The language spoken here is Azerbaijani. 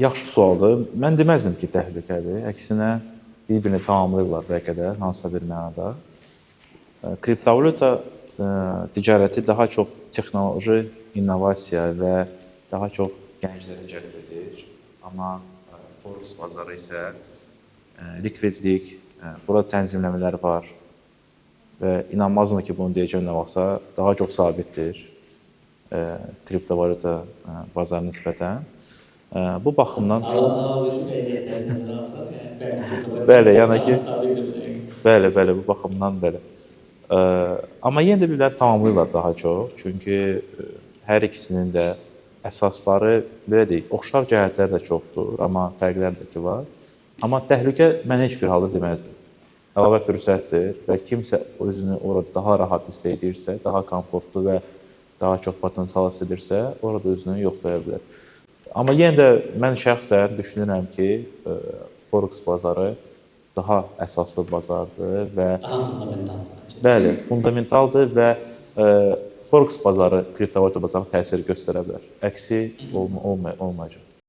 Yaxşı sualdır. Mən deməzdim ki, təhlükədir. Əksinə bir-birini tamamlayırlar bəlkə də hansısa bir mənada. Kriptovalyuta ticarəti daha çox texnoloji innovasiya və daha çox gəncləri cəlb edir. Amma Forex bazarı isə likvidlik, burada tənzimləmələr var və inanmazdım ki, bunu deyəcəm nə vaxtsa daha çox sabitdir kriptovalyuta bazarı nisbətən. Bu baxımdan Analoji vəziyyətləri nəzərə alsaq, bəli, yəni ki, bəli, bu baxımdan bəli. Amma yenə də bir-birlərini tamamlayırlar daha çox. Çünki hər ikisinin də əsasları, belə deyək, oxşar cəhətləri də çoxdur, amma fərqləri də ki var. Amma təhlükə mən heç bir halda deməzdim. Əlavə fürsətdir və kimsə özünü orada daha rahat hiss edirsə, daha komfortlu və daha çox potensial hiss edirsə, orada özünü yoxlaya bilər. Amma yenə də mən şəxsən düşünürəm ki, Forex bazarı daha əsaslı bazardır və daha fundamentaldır. Bəli, fundamentaldır və Forex bazarı kriptovalyuta bazarına təsir göstərə bilər. Əksi olmayacaq.